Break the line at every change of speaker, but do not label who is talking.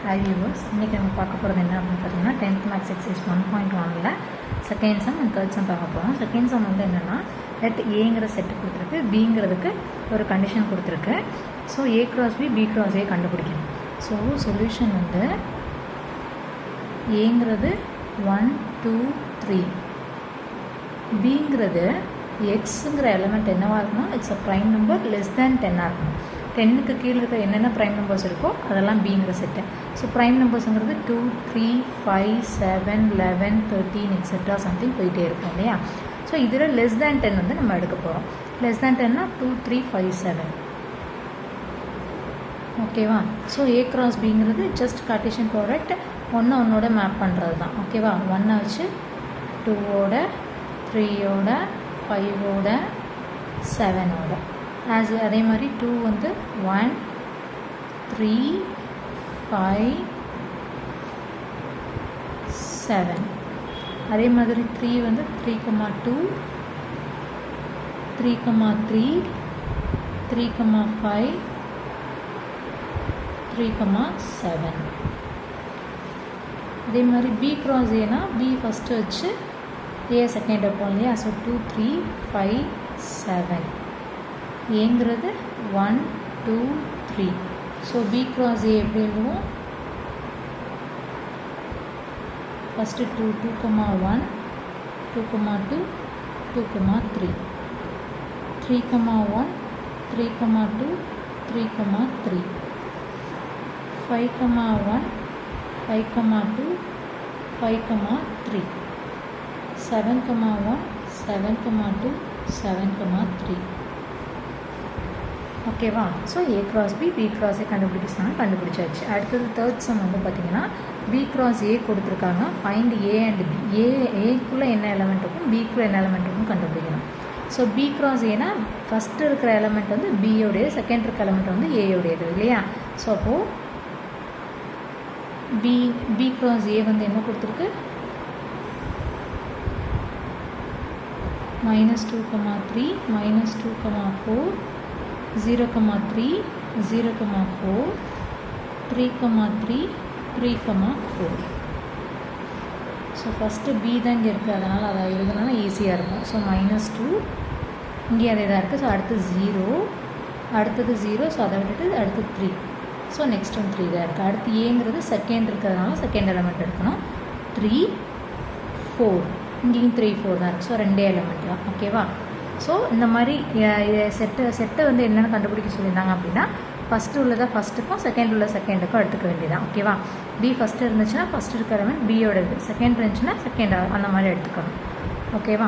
Hi viewers, இன்றைக்கி நம்ம பார்க்க போகிறது என்ன அப்படின்னு பார்த்தீங்கன்னா 10th மேக்ஸ் எக்ஸைஸ் 1.1ல் second sum and third sum பார்க்க போகிறோம். செகண்ட் சம் வந்து என்னென்னா லெட் ஏங்கிற செட்டு கொடுத்துருக்கு, பிங்கிறதுக்கு ஒரு கண்டிஷன் கொடுத்துருக்கு. So A cross B cross A கண்டுபிடிக்கணும். ஸோ சொல்யூஷன் வந்து ஏங்கிறது 1 2 3, பிங்கிறது எக்ஸுங்கிற எலமெண்ட் என்னவாக இருக்கணும், it's a prime number less than 10ஆக இருக்கணும். 10க்கு கீழே இருக்க என்னென்ன ப்ரைம் நம்பர்ஸ் இருக்கோ அதெல்லாம் பிங்கிற செட்டு. ஸோ ப்ரைம் நம்பர்ஸுங்கிறது 2 3 5 7 11 13 எக்ஸெட்ரா சம்திங் போயிட்டே இருக்கும் இல்லையா. ஸோ இதில் லெஸ் தேன் 10 வந்து நம்ம எடுக்க போகிறோம். லெஸ் தேன் 10னா 2 3 5 7. ஓகேவா. ஸோ ஏ கிராஸ் பிங்கிறது ஜஸ்ட் கார்ட்டீசியன் ப்ராடக்ட் ஒன்னோட மேப் பண்ணுறது தான். ஓகேவா. 1 வச்சு 2ஓட 3ஓட 5ஓட 7ஓட அதே மாதிரி 2 வந்து 1 3 5 7. அதே மாதிரி 3 வந்து 3,2 3,3 3,5 3,7. அதே மாதிரி பி கிராஸ் ஏனா பி ஃபஸ்ட்டு வச்சு ஏ செகண்ட் வைப்போம் இல்லையா. ஸோ 2 3 5 7. ஏங்கிறது 1 2 3. ஸோ பி கிராஸ் ஏ எப்படி எழுதுவோம், ஃபஸ்ட்டு 2 2,1 2,2 2,3 3,1 3,2 3,3 5,1 5,2 5,3 7,1 7,2 7,3. ஓகேவா. So A cross B cross A கண்டுபிடிச்சாங்க, கண்டுபிடிச்சாச்சு. அடுத்தது தேர்ட் சம் வந்து பார்த்திங்கன்னா பி கிராஸ் ஏ கொடுத்துருக்காங்க. Find A and B. ஏக்குள்ளே என்ன எலமெண்ட் இருக்கும், பிக்குள்ளே என்ன எலமெண்ட் இருக்கும் கண்டுபிடிக்கணும். ஸோ பி கிராஸ் ஏனா ஃபஸ்ட்டு இருக்கிற எலமெண்ட் வந்து பியோடையது, செகண்ட் இருக்கிற எலமெண்ட் வந்து ஏயோடையது இல்லையா. ஸோ அப்போது பி கிராஸ் ஏ வந்து என்ன கொடுத்துருக்கு, -2,3 -2,4 0,3 0,4 3,3 3,4. ஸோ ஃபஸ்ட்டு பி தான் இங்கே இருக்குது, அதனால் அதை எழுதுனால ஈஸியாக இருக்கும். ஸோ -2 இங்கே அதே தான் இருக்குது. ஸோ அடுத்து 0, அடுத்தது 0. ஸோ அதை விட்டுட்டு அடுத்து 3. ஸோ நெக்ஸ்ட் ஒன் 3 தான் இருக்குது. அடுத்து ஏங்கிறது செகண்ட் இருக்கிறதுனால செகண்ட் எலமெண்ட் எடுக்கணும். 3 4, இங்கேயும் 3 4 தான் இருக்குது. ஸோ 2 எலமெண்ட் தான். ஓகேவா. ஸோ இந்த மாதிரி செட்டை வந்து என்னென்னு கண்டுபிடிக்க சொல்லியிருந்தாங்க அப்படின்னா ஃபஸ்ட்டு உள்ளதை ஃபஸ்ட்டுக்கும் செகண்ட் உள்ள செகண்டுக்கும் எடுத்துக்க வேண்டியதான். ஓகேவா. பி ஃபஸ்ட்டு இருந்துச்சுன்னா ஃபஸ்ட்டு இருக்கிற எலமெண்ட் பியோட, செகண்ட் இருந்துச்சுன்னா செகண்ட், அந்த மாதிரி எடுத்துக்கணும். ஓகேவா.